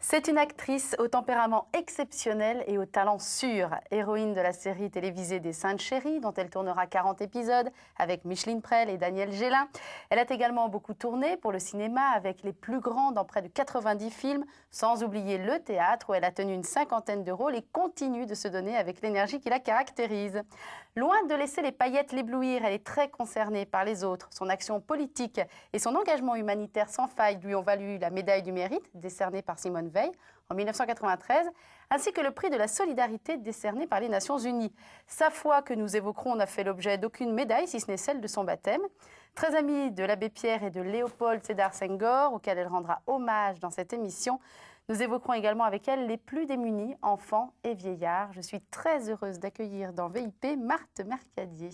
C'est une actrice au tempérament exceptionnel et au talent sûr, héroïne de la série télévisée des Saintes Chéries, dont elle tournera 40 épisodes avec Micheline Prel et Daniel Gélin. Elle a également beaucoup tourné pour le cinéma avec les plus grands dans près de 90 films, sans oublier le théâtre où elle a tenu une cinquantaine de rôles et continue de se donner avec l'énergie qui la caractérise. Loin de laisser les paillettes l'éblouir, elle est très concernée par les autres. Son action politique et son engagement humanitaire sans faille lui ont valu la médaille du mérite, décernée par Simone Veil en 1993, ainsi que le prix de la solidarité décerné par les Nations Unies. Sa foi, que nous évoquerons, n'a fait l'objet d'aucune médaille, si ce n'est celle de son baptême. Très amie de l'abbé Pierre et de Léopold Sédar Senghor, auquel elle rendra hommage dans cette émission, nous évoquerons également avec elle les plus démunis, enfants et vieillards. Je suis très heureuse d'accueillir dans VIP Marthe Mercadier.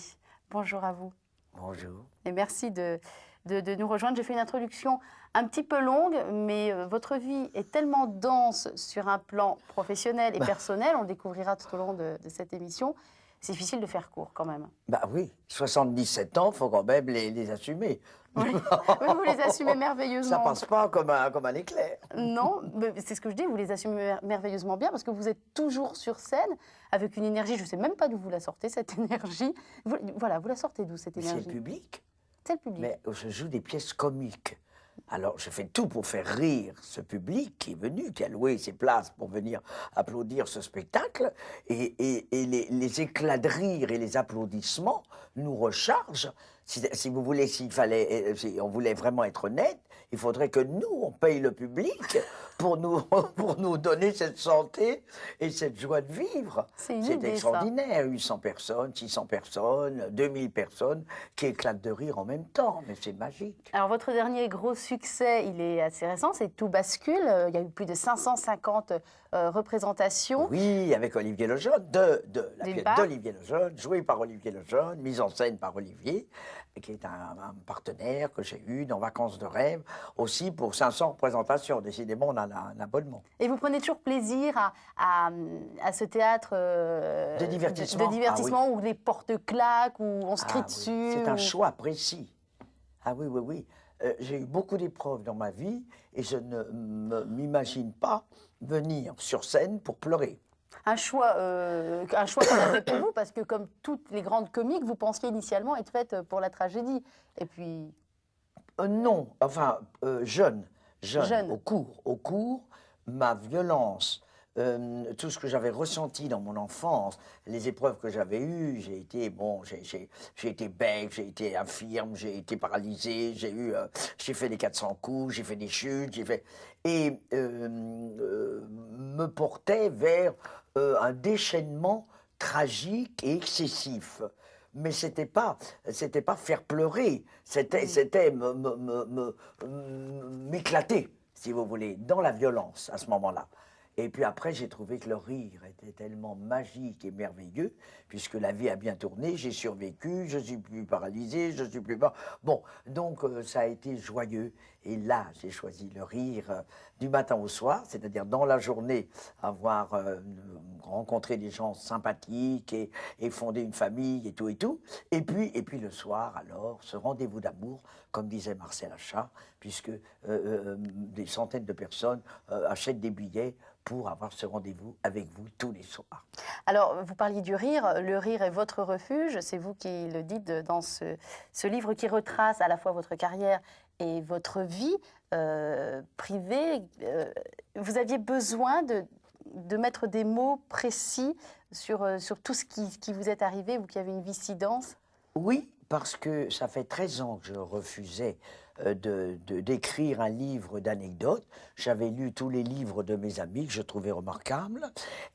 Bonjour à vous. Bonjour. Et merci de nous rejoindre. J'ai fait une introduction un petit peu longue, mais votre vie est tellement dense sur un plan professionnel et personnel, on le découvrira tout au long de cette émission, c'est difficile de faire court quand même. Bah oui, 77 ans, il faut quand même les assumer. Oui. Oui, vous les assumez merveilleusement. Ça passe pas comme un éclair. Non, mais c'est ce que je dis, vous les assumez merveilleusement bien parce que vous êtes toujours sur scène avec une énergie, je ne sais même pas d'où vous la sortez, cette énergie. Voilà, vous la sortez d'où cette énergie? C'est le public. C'est le public. Mais je joue des pièces comiques. Alors, je fais tout pour faire rire ce public qui est venu, qui a loué ses places pour venir applaudir ce spectacle. Et les éclats de rire et les applaudissements nous rechargent. Si vous voulez, si on voulait vraiment être honnête, il faudrait que nous, on paye le public pour nous donner cette santé et cette joie de vivre. C'est extraordinaire, 800 personnes, 600 personnes, 2000 personnes qui éclatent de rire en même temps, mais c'est magique. Alors votre dernier gros succès, il est assez récent, c'est Tout bascule. Il y a eu plus de 550 représentations. Oui, avec Olivier Lejeune, la pièce d'Olivier Lejeune, jouée par Olivier Lejeune, mise en scène par Olivier, qui est un partenaire que j'ai eu dans Vacances de rêve, aussi pour 500 représentations. Décidément, on a un abonnement. Et vous prenez toujours plaisir à ce théâtre de divertissement, où les portes claquent, où on se crie oui. dessus. C'est un choix précis. Ah oui, oui, oui. J'ai eu beaucoup d'épreuves dans ma vie et je ne m'imagine pas venir sur scène pour pleurer. Un choix qu'on a fait pour vous, parce que comme toutes les grandes comiques, vous pensiez initialement être faite pour la tragédie. Et puis... Non, enfin, jeune, au cours, ma violence, tout ce que j'avais ressenti dans mon enfance, les épreuves que j'avais eues, j'ai été bec, j'ai été infirme, j'ai été paralysé, j'ai fait les 400 coups, j'ai fait des chutes, et me portait vers un déchaînement tragique et excessif. Mais c'était pas faire pleurer, c'était m'éclater, si vous voulez, dans la violence à ce moment-là. Et puis après, j'ai trouvé que le rire était tellement magique et merveilleux, puisque la vie a bien tourné, j'ai survécu, je suis plus paralysé, je suis plus mort. Bon, donc ça a été joyeux. Et là, j'ai choisi le rire du matin au soir, c'est-à-dire dans la journée, avoir rencontré des gens sympathiques et fonder une famille et tout et tout. Et puis le soir, alors, ce rendez-vous d'amour, comme disait Marcel Achard, puisque des centaines de personnes achètent des billets pour avoir ce rendez-vous avec vous tous les soirs. Alors, vous parliez du rire. Le rire est votre refuge. C'est vous qui le dites dans ce livre qui retrace à la fois votre carrière et votre vie privée. Vous aviez besoin de mettre des mots précis sur tout ce qui vous est arrivé, vous qui avez une vie si dense? Oui, parce que ça fait 13 ans que je refusais d'écrire un livre d'anecdotes. J'avais lu tous les livres de mes amis que je trouvais remarquables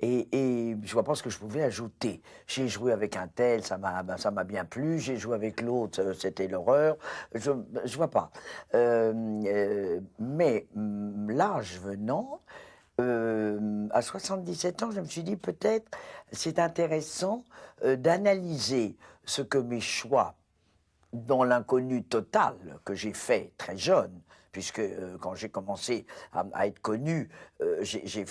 et je vois pas ce que je pouvais ajouter. J'ai joué avec un tel, ça m'a bien plu. J'ai joué avec l'autre, c'était l'horreur. Je vois pas. Mais l'âge venant, à 77 ans, je me suis dit peut-être c'est intéressant d'analyser ce que mes choix dans l'inconnu total que j'ai fait très jeune, puisque quand j'ai commencé à être connu, j'ai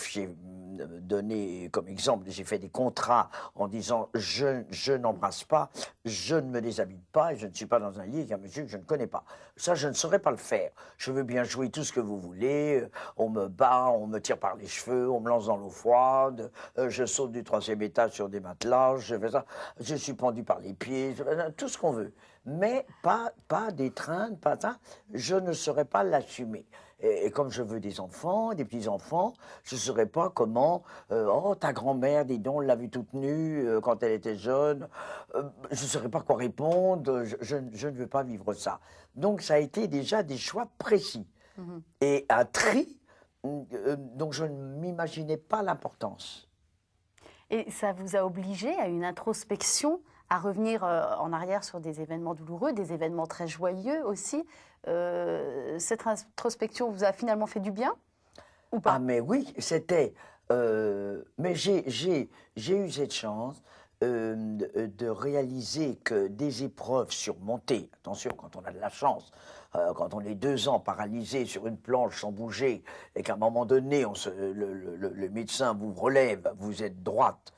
donné comme exemple, j'ai fait des contrats en disant je n'embrasse pas, je ne me déshabille pas et je ne suis pas dans un lit avec un monsieur que je ne connais pas. Ça, je ne saurais pas le faire. Je veux bien jouer tout ce que vous voulez, on me bat, on me tire par les cheveux, on me lance dans l'eau froide, je saute du 3e étage sur des matelas, je fais ça, je suis pendu par les pieds, tout ce qu'on veut. Mais pas d'étreinte, pas ça, je ne saurais pas l'assumer. Et comme je veux des enfants, des petits-enfants, je ne saurais pas comment, oh, ta grand-mère, dis donc, on l'a vue toute nue quand elle était jeune, je ne saurais pas quoi répondre, je ne veux pas vivre ça. Donc ça a été déjà des choix précis. Et un tri dont je ne m'imaginais pas l'importance. Et ça vous a obligé à une introspection, à revenir en arrière sur des événements douloureux, des événements très joyeux aussi. Cette introspection vous a finalement fait du bien ou pas? Ah mais oui, c'était... mais j'ai eu cette chance de réaliser que des épreuves surmontées, attention, quand on a de la chance, quand on est 2 ans paralysé sur une planche sans bouger, et qu'à un moment donné, le médecin vous relève, vous êtes droite,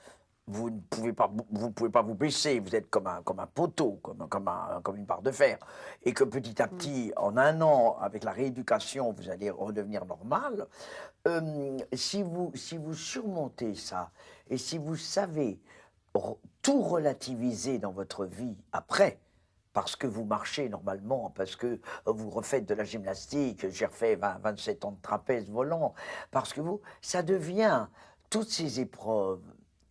vous ne pouvez pas vous baisser, vous êtes comme un poteau, comme une barre de fer, et que petit à petit, en 1 an, avec la rééducation, vous allez redevenir normal. Si vous surmontez ça, et si vous savez tout relativiser dans votre vie après, parce que vous marchez normalement, parce que vous refaites de la gymnastique, j'ai refait 27 ans de trapèze volant, parce que ça devient toutes ces épreuves.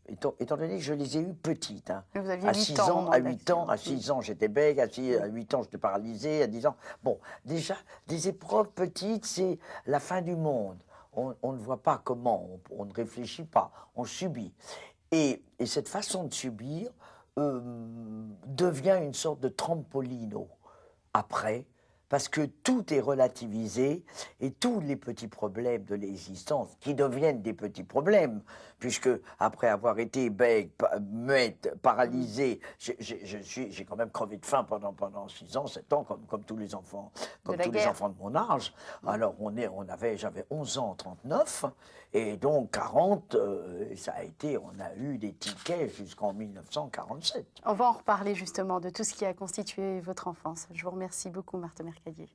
Étant donné que je les ai eues petites, hein. Vous aviez À 8 6 ans, ans, à 8 ans, à 6 ans, j'étais bègue, à 8 ans, j'étais paralysé, à 10 ans. Bon, déjà, des épreuves petites, c'est la fin du monde. On ne voit pas comment, on ne réfléchit pas, on subit. Et cette façon de subir devient une sorte de trampolino après, parce que tout est relativisé et tous les petits problèmes de l'existence qui deviennent des petits problèmes, puisque après avoir été bègue, muette, paralysé, j'ai quand même crevé de faim pendant 6 ans, 7 ans, comme tous les enfants, les enfants de mon âge. Alors j'avais 11 ans en 39, et donc 40, on a eu des tickets jusqu'en 1947. On va en reparler justement de tout ce qui a constitué votre enfance. Je vous remercie beaucoup, Marthe Mercadier.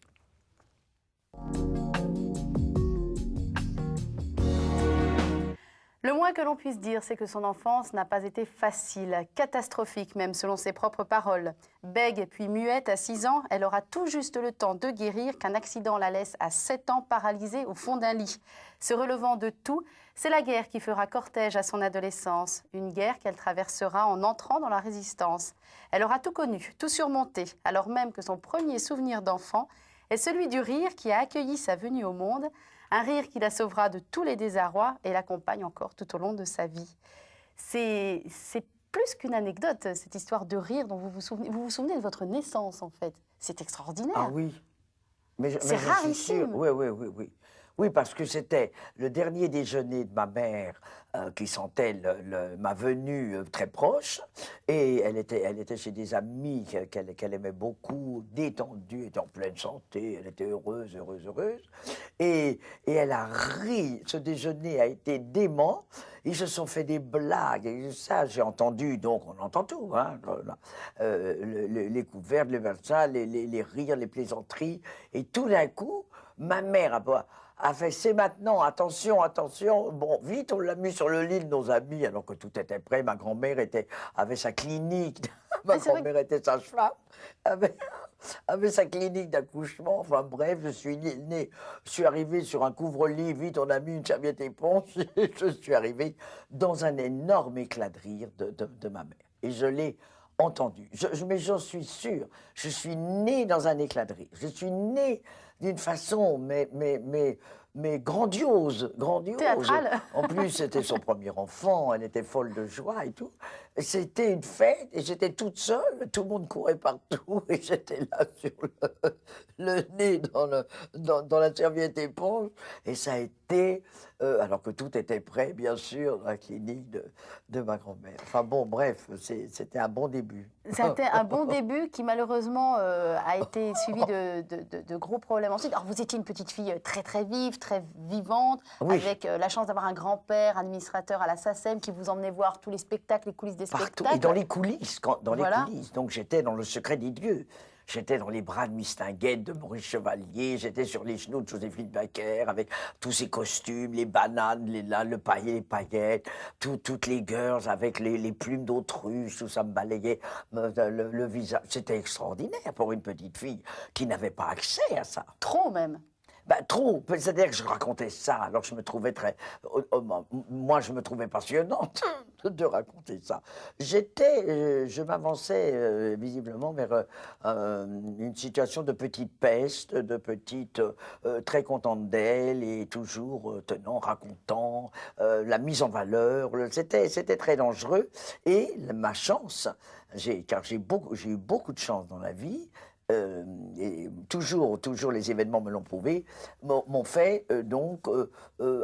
Le moins que l'on puisse dire, c'est que son enfance n'a pas été facile, catastrophique même selon ses propres paroles. Bègue puis muette à 6 ans, elle aura tout juste le temps de guérir qu'un accident la laisse à 7 ans paralysée au fond d'un lit. Se relevant de tout, c'est la guerre qui fera cortège à son adolescence, une guerre qu'elle traversera en entrant dans la résistance. Elle aura tout connu, tout surmonté, alors même que son premier souvenir d'enfant est celui du rire qui a accueilli sa venue au monde, un rire qui la sauvera de tous les désarrois et l'accompagne encore tout au long de sa vie. C'est plus qu'une anecdote, cette histoire de rire dont vous vous souvenez. Vous vous souvenez de votre naissance, en fait. C'est extraordinaire. Ah oui. C'est rarissime. Oui. Oui, parce que c'était le dernier déjeuner de ma mère qui sentait ma venue très proche. Et elle était chez des amis qu'elle aimait beaucoup, détendue, elle était en pleine santé, elle était heureuse. Et elle a ri. Ce déjeuner a été dément. Ils se sont fait des blagues. Et ça, j'ai entendu, donc on entend tout. Hein, les couverts, les rires, les plaisanteries. Et tout d'un coup, ma mère a fait c'est maintenant, attention. Bon, vite, on l'a mis sur le lit de nos amis, alors que tout était prêt. Ma grand-mère avait sa clinique. Ma grand-mère était sage-femme, avait sa clinique d'accouchement. Enfin bref, je suis arrivé sur un couvre-lit, vite, on a mis une serviette éponge, et je suis arrivé dans un énorme éclat de rire de ma mère. Et je l'ai entendu. Mais j'en suis sûr, je suis né dans un éclat de rire. Je suis né d'une façon, mais grandiose. Théâtrale. En plus, c'était son premier enfant, elle était folle de joie et tout. C'était une fête et j'étais toute seule, tout le monde courait partout et j'étais là sur le nez dans la serviette éponge. Et ça a été, alors que tout était prêt, bien sûr, dans la clinique de ma grand-mère. Enfin bon, bref, c'était un bon début. C'était un bon début qui malheureusement a été suivi de gros problèmes ensuite. Alors vous étiez une petite fille très très vive, très vivante, Oui. avec la chance d'avoir un grand-père administrateur à la SACEM qui vous emmenait voir tous les spectacles, les coulisses des Partout. spectacles. Et dans les coulisses, dans les Voilà. coulisses. Donc j'étais dans le secret des dieux. J'étais dans les bras de Mistinguett, de Maurice Chevalier, j'étais sur les genoux de Joséphine Baker avec tous ses costumes, les bananes, le paillet, les paillettes, toutes les girls avec les plumes d'autruche, tout ça me balayait le visage. C'était extraordinaire pour une petite fille qui n'avait pas accès à ça. Trop même. Ben, trop, c'est-à-dire que je racontais ça, alors je me trouvais moi je me trouvais passionnante de raconter ça. Je m'avançais visiblement vers une situation de petite peste, de petite très contente d'elle et toujours tenant, racontant, la mise en valeur, c'était très dangereux. Et ma chance, car j'ai eu beaucoup de chance dans la vie, et toujours les événements me l'ont prouvé, m'ont fait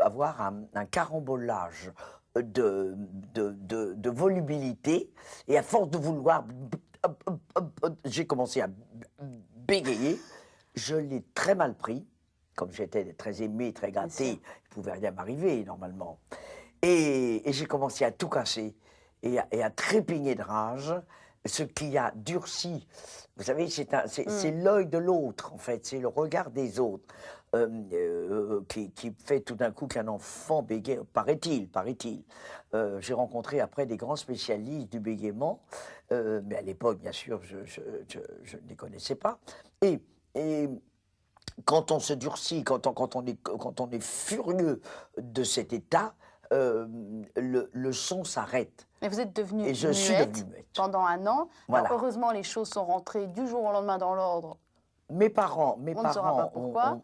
avoir un carambolage de volubilité, et à force de vouloir, j'ai commencé à bégayer. Je l'ai très mal pris, comme j'étais très aimé, très gâté, il ne pouvait rien m'arriver normalement. Et j'ai commencé à tout casser et à trépigner de rage, ce qui a durci. Vous savez, c'est l'œil de l'autre, en fait, c'est le regard des autres qui fait tout d'un coup qu'un enfant bégaye, paraît-il. J'ai rencontré après des grands spécialistes du bégaiement, mais à l'époque, bien sûr, je ne les connaissais pas. Et quand on se durcit, quand on est furieux de cet état, le son s'arrête. Mais vous êtes devenue Et je suis devenue muette pendant un an. Voilà. Alors, heureusement, les choses sont rentrées du jour au lendemain dans l'ordre. Mes parents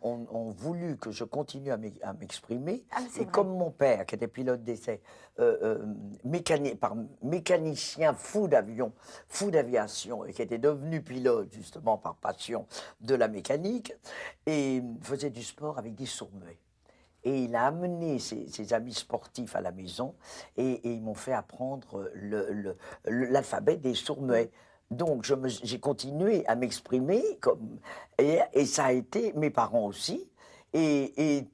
ont voulu que je continue à m'exprimer. Et vrai. comme mon père, qui était pilote d'essai, mécanicien fou d'aviation, et qui était devenu pilote justement par passion de la mécanique, et faisait du sport avec des sourds-muets. Et il a amené ses amis sportifs à la maison et ils m'ont fait apprendre l'alphabet des sourds-muets. Donc j'ai continué à m'exprimer et ça a été mes parents aussi. Et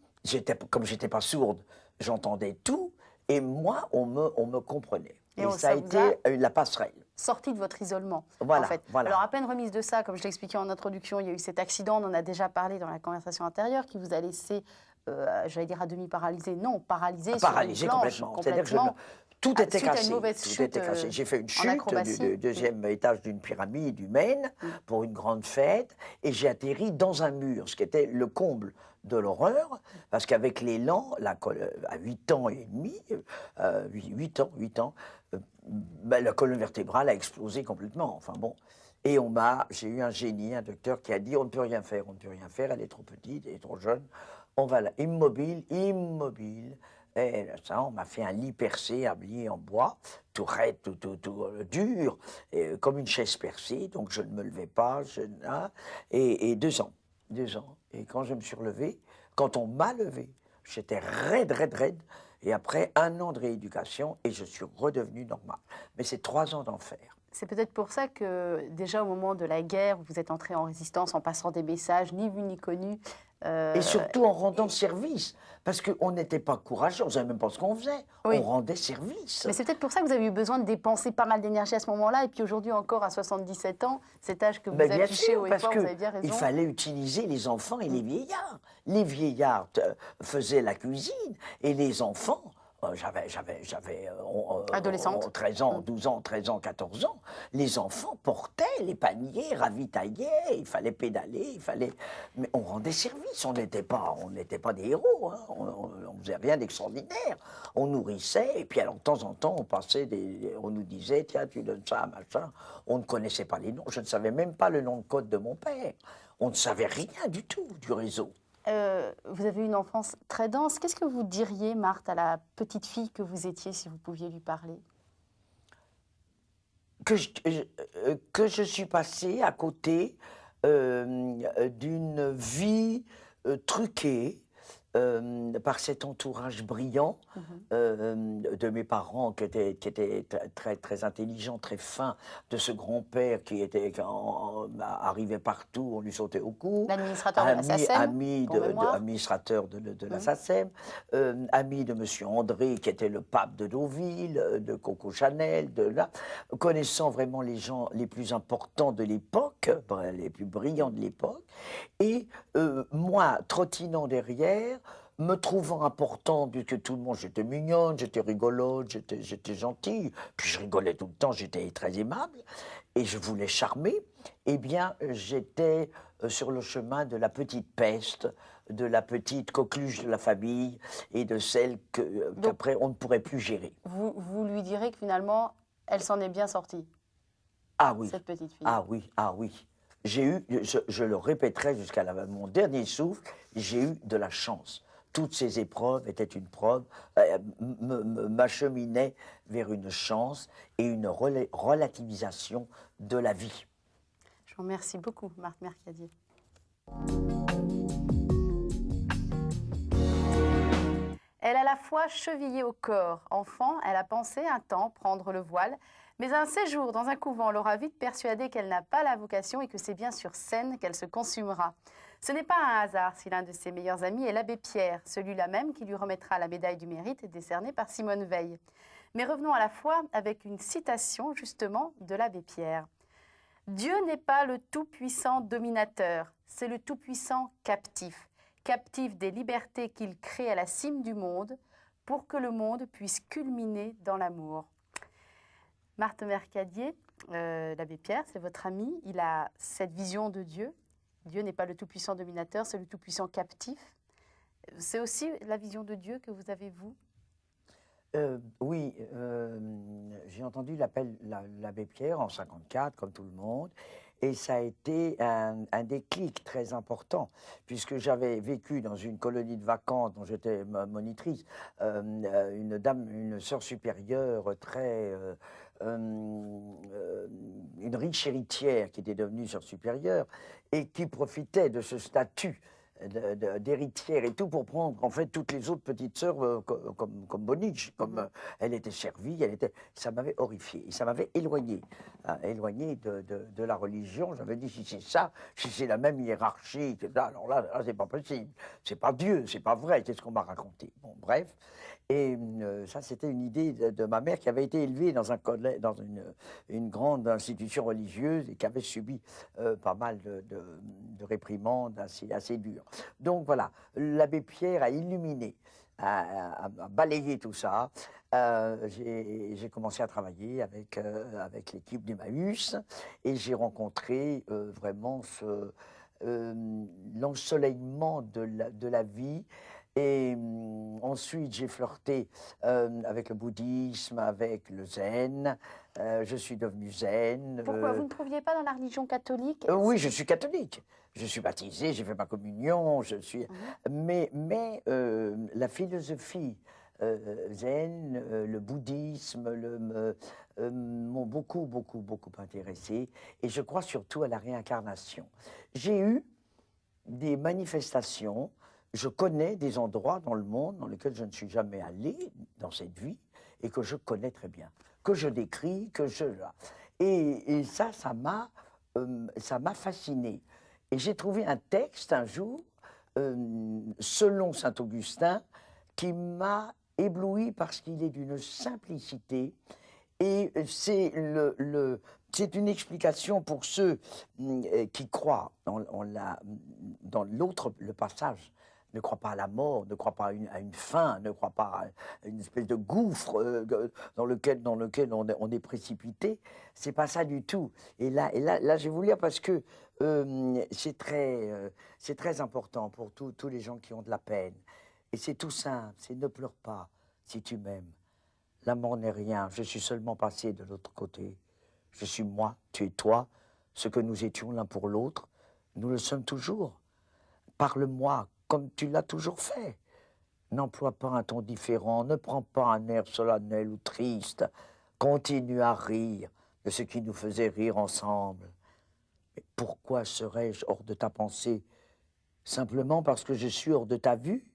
comme j'étais pas sourde, j'entendais tout et moi on me comprenait. Et ça a été la passerelle. Sorti de votre isolement, voilà, en fait. Voilà. Alors, à peine remise de ça, comme je l'expliquais en introduction, il y a eu cet accident, on en a déjà parlé dans la conversation antérieure, qui vous a laissé, j'allais dire à demi paralysé, non, paralysé sur une planche, complètement. C'est-à-dire que tout était cassé. J'ai fait une chute du deuxième étage d'une pyramide humaine pour une grande fête et j'ai atterri dans un mur, ce qui était le comble de l'horreur, parce qu'avec l'élan, à 8 ans et demi, 8 ans, la colonne vertébrale a explosé complètement. Enfin bon. Et j'ai eu un génie, un docteur qui a dit on ne peut rien faire, elle est trop petite, elle est trop jeune, on va là, immobile. Et ça, on m'a fait un lit percé, habillé en bois, tout raide, tout dur, comme une chaise percée, donc je ne me levais pas, et 2 ans. Et quand je me suis relevé, quand on m'a levé, j'étais raide, et après 1 an de rééducation, et je suis redevenu normal. Mais c'est 3 ans d'enfer. C'est peut-être pour ça que, déjà au moment de la guerre, vous êtes entré en résistance en passant des messages, ni vu ni connu. Et surtout en rendant service, parce qu'on n'était pas courageux, on ne savait même pas ce qu'on faisait, on rendait service. Mais c'est peut-être pour ça que vous avez eu besoin de dépenser pas mal d'énergie à ce moment-là, et puis aujourd'hui encore à 77 ans, cet âge que vous affichez haut et fort, vous avez bien raison. Il fallait utiliser les enfants et les vieillards. Les vieillards faisaient la cuisine, et les enfants... J'avais 13 ans, 12 ans, 13 ans, 14 ans. Les enfants portaient les paniers, ravitaillaient, il fallait pédaler, mais on rendait service, on n'était pas des héros, hein. On faisait rien d'extraordinaire. On nourrissait, et puis alors de temps en temps, on nous disait, tiens, tu donnes ça à machin. On ne connaissait pas les noms, je ne savais même pas le nom de code de mon père. On ne savait rien du tout du réseau. Vous avez eu une enfance très dense. Qu'est-ce que vous diriez, Marthe, à la petite fille que vous étiez, si vous pouviez lui parler? Que je suis passée à côté d'une vie truquée, par cet entourage brillant de mes parents qui étaient très, très intelligents, très fins, de ce grand-père qui était, arrivait partout, on lui sautait au cou, L'administrateur de la SACEM, pour mémoire. administrateur de la SACEM, ami de Monsieur André, qui était le pape de Deauville, de Coco Chanel, de là, connaissant vraiment les gens les plus importants de l'époque, les plus brillants de l'époque, et moi, trottinant derrière, me trouvant important, puisque tout le monde, j'étais mignonne, j'étais rigolote, j'étais gentille, puis je rigolais tout le temps, j'étais très aimable, et je voulais charmer, eh bien, j'étais sur le chemin de la petite peste, de la petite coqueluche de la famille, et de celle qu'après on ne pourrait plus gérer. Vous lui direz que finalement, elle s'en est bien sortie, Ah oui, cette petite fille. ah oui, ah oui. J'ai eu, je le répéterai jusqu'à mon dernier souffle, j'ai eu de la chance. Toutes ces épreuves étaient une preuve, m'acheminaient vers une chance et une relativisation de la vie. Je vous remercie beaucoup, Marthe Mercadier. Elle a la foi chevillée au corps. Enfant, elle a pensé un temps prendre le voile, mais un séjour dans un couvent l'aura vite persuadée qu'elle n'a pas la vocation et que c'est bien sur scène qu'elle se consumera. Ce n'est pas un hasard si l'un de ses meilleurs amis est l'abbé Pierre, celui-là même qui lui remettra la médaille du mérite décernée par Simone Veil. Mais revenons à la foi avec une citation justement de l'abbé Pierre. « Dieu n'est pas le tout-puissant dominateur, c'est le tout-puissant captif. Captif des libertés qu'il crée à la cime du monde, pour que le monde puisse culminer dans l'amour. » Marthe Mercadier, l'abbé Pierre, c'est votre ami, il a cette vision de Dieu. Dieu n'est pas le tout-puissant dominateur, c'est le tout-puissant captif. C'est aussi la vision de Dieu que vous avez, vous? Oui, j'ai entendu l'appel l'abbé Pierre en 54, comme tout le monde, et ça a été un déclic très important, puisque j'avais vécu dans une colonie de vacances dont j'étais monitrice, une dame, une sœur supérieure une riche héritière qui était devenue sœur supérieure et qui profitait de ce statut d'héritière et tout pour prendre en fait toutes les autres petites sœurs comme boniche, comme elle était servie, ça m'avait horrifié, et ça m'avait éloigné, éloigné de la religion. J'avais dit si c'est ça, si c'est la même hiérarchie, alors là c'est pas possible, c'est pas Dieu, c'est pas vrai, qu'est-ce qu'on m'a raconté? Bon, bref. Et ça, c'était une idée de ma mère qui avait été élevée dans une grande institution religieuse et qui avait subi pas mal de réprimandes assez dures. Donc voilà, l'abbé Pierre a illuminé, a balayé tout ça. J'ai commencé à travailler avec l'équipe d'Emmaüs et j'ai rencontré vraiment l'ensoleillement de la vie. Et ensuite, j'ai flirté avec le bouddhisme, avec le zen. Je suis devenu zen. Pourquoi vous ne trouviez pas dans la religion catholique? Oui, je suis catholique. Je suis baptisé, j'ai fait ma communion. Mais la philosophie zen, le bouddhisme m'ont beaucoup intéressé. Et je crois surtout à la réincarnation. J'ai eu des manifestations. Je connais des endroits dans le monde dans lesquels je ne suis jamais allé dans cette vie et que je connais très bien, que je décris, et ça m'a fasciné. Et j'ai trouvé un texte un jour, selon saint Augustin, qui m'a ébloui parce qu'il est d'une simplicité et c'est une explication pour ceux qui croient dans l'autre, le passage. Ne crois pas à la mort, ne crois pas à une fin, ne crois pas à une espèce de gouffre dans lequel on est précipité. C'est pas ça du tout. Et là, je vais vous lire parce que c'est très important pour tous les gens qui ont de la peine. Et c'est tout simple, c'est ne pleure pas si tu m'aimes. La mort n'est rien, je suis seulement passé de l'autre côté. Je suis moi, tu es toi, ce que nous étions l'un pour l'autre, nous le sommes toujours. Parle-moi comme tu l'as toujours fait. N'emploie pas un ton différent, ne prends pas un air solennel ou triste. Continue à rire de ce qui nous faisait rire ensemble. Mais pourquoi serais-je hors de ta pensée? Simplement parce que je suis hors de ta vue?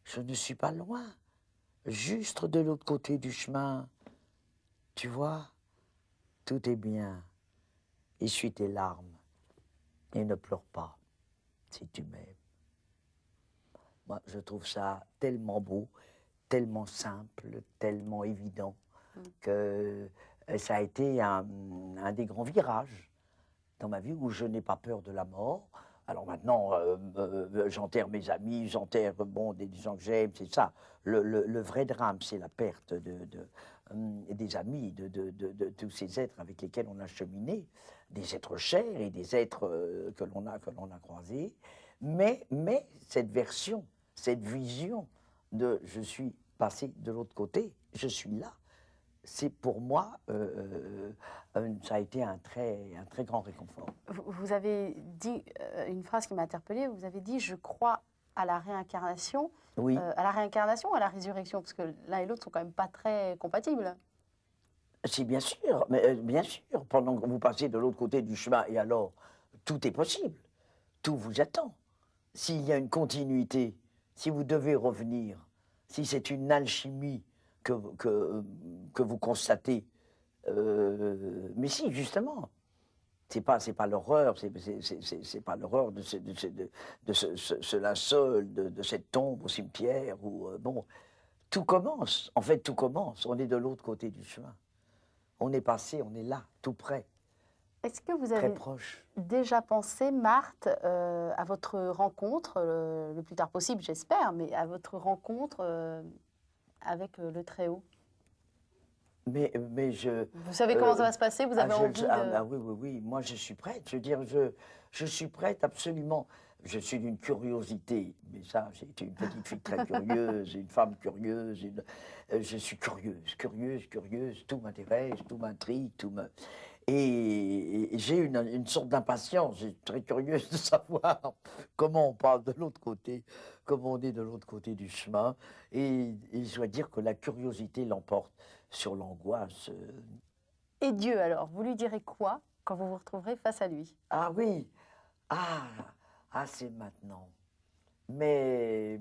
je ne suis pas loin, juste de l'autre côté du chemin. Tu vois, tout est bien. Essuie tes larmes et ne pleure pas si tu m'aimes. Moi, je trouve ça tellement beau, tellement simple, tellement évident que ça a été un des grands virages dans ma vie où je n'ai pas peur de la mort. Alors maintenant, j'enterre mes amis, j'enterre des gens que j'aime, c'est ça. Le vrai drame, c'est la perte des amis, de tous ces êtres avec lesquels on a cheminé, des êtres chers et des êtres que l'on a croisés. Mais cette version, cette vision de je suis passé de l'autre côté, je suis là, c'est pour moi, ça a été un très grand réconfort. Vous avez dit une phrase qui m'a interpellée, vous avez dit « je crois à la réincarnation ». Oui. À la réincarnation ou à la résurrection? Parce que l'un et l'autre sont quand même pas très compatibles. Si, bien sûr, mais bien sûr, pendant que vous passez de l'autre côté du chemin, et alors, tout est possible, tout vous attend. S'il y a une continuité, si vous devez revenir, si c'est une alchimie que vous constatez, mais si, justement, c'est pas l'horreur, c'est pas l'horreur de ce linceul, de cette tombe au cimetière, où, bon, tout commence, en fait, tout commence, on est de l'autre côté du chemin. On est passé, on est là, tout près, Est-ce que vous très avez proche. déjà pensé, Marthe, à votre rencontre, le plus tard possible, j'espère, mais à votre rencontre avec le Très-Haut? Mais je... Vous savez comment ça va se passer? Vous avez envie de... oui, moi je suis prête, je veux dire, je suis prête absolument. Je suis d'une curiosité, mais ça, j'ai été une petite fille très curieuse, une femme curieuse, je suis curieuse, tout m'intéresse, tout m'intrigue, tout me... Et j'ai une sorte d'impatience, je suis très curieuse de savoir comment on parle de l'autre côté, comment on est de l'autre côté du chemin. Et je dois dire que la curiosité l'emporte sur l'angoisse. Et Dieu, alors, vous lui direz quoi quand vous vous retrouverez face à lui? Ah oui, c'est maintenant. Mais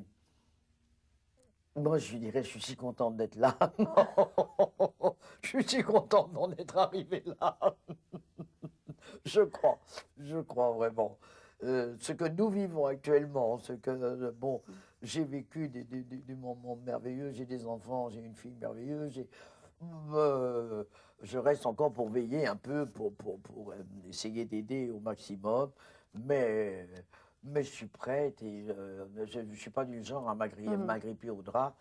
moi, je lui dirais, je suis si contente d'être là. Je suis si contente d'en être arrivé là. Je crois vraiment. Ce que nous vivons actuellement, ce que, bon, j'ai vécu des moments merveilleux, j'ai des enfants, j'ai une fille merveilleuse, je reste encore pour veiller un peu, pour essayer d'aider au maximum, mais je suis prête et je ne suis pas du genre à m'agripper au drap.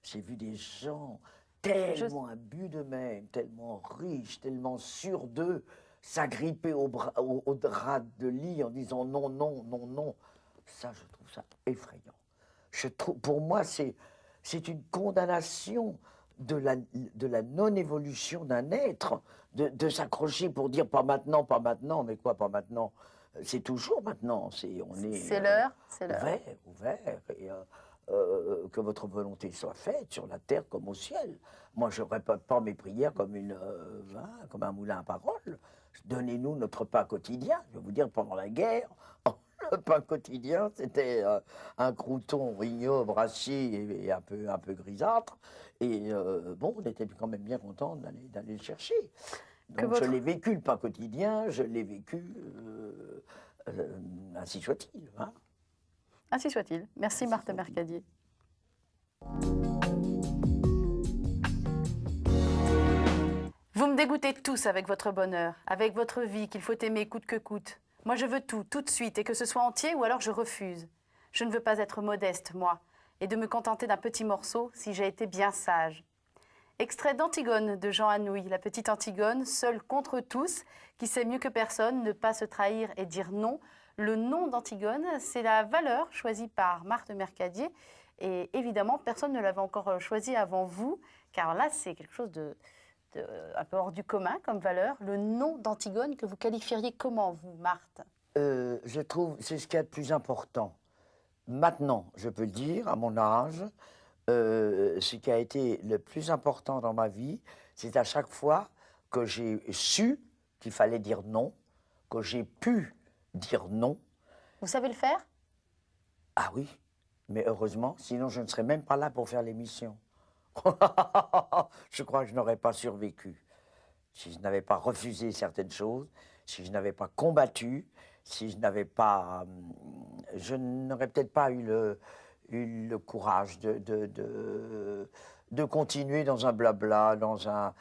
J'ai vu des gens tellement imbus d'eux-mêmes, tellement riches, tellement sûrs d'eux, s'agripper au drap de lit en disant non, non, non, non. Ça, je trouve ça effrayant. Pour moi, c'est une condamnation de la non-évolution d'un être, de s'accrocher pour dire pas maintenant, mais quoi, pas maintenant? C'est toujours maintenant. C'est l'heure, ouvert, et que votre volonté soit faite sur la terre comme au ciel. Moi, je ne répète pas mes prières comme comme un moulin à paroles. Donnez-nous notre pain quotidien. Je vais vous dire, pendant la guerre, le pain quotidien, c'était un crouton ignoble, assis et un peu grisâtre. Et bon, on était quand même bien content d'aller le chercher. Donc je l'ai vécu, le pain quotidien, je l'ai vécu, ainsi soit-il. Hein. Ainsi soit-il. Merci Marthe Mercadier. Vous me dégoûtez tous avec votre bonheur, avec votre vie qu'il faut aimer coûte que coûte. Moi je veux tout de suite, et que ce soit entier ou alors je refuse. Je ne veux pas être modeste, moi, et de me contenter d'un petit morceau si j'ai été bien sage. Extrait d'Antigone de Jean Anouilh, la petite Antigone, seule contre tous, qui sait mieux que personne ne pas se trahir et dire non. Le nom d'Antigone, c'est la valeur choisie par Marthe Mercadier. Et évidemment, personne ne l'avait encore choisi avant vous, car là, c'est quelque chose un peu hors du commun comme valeur. Le nom d'Antigone que vous qualifieriez comment, vous, Marthe? Je trouve, c'est ce qu'il y a de plus important. Maintenant, je peux le dire, à mon âge, ce qui a été le plus important dans ma vie, c'est à chaque fois que j'ai su qu'il fallait dire non, que j'ai pu dire non. Vous savez le faire? Ah oui, Mais heureusement, sinon je ne serais même pas là pour faire l'émission. Je crois que je n'aurais pas survécu. Si je n'avais pas refusé certaines choses, si je n'avais pas combattu, si je n'avais pas... Je n'aurais peut-être pas eu le courage de continuer dans un blabla, dans un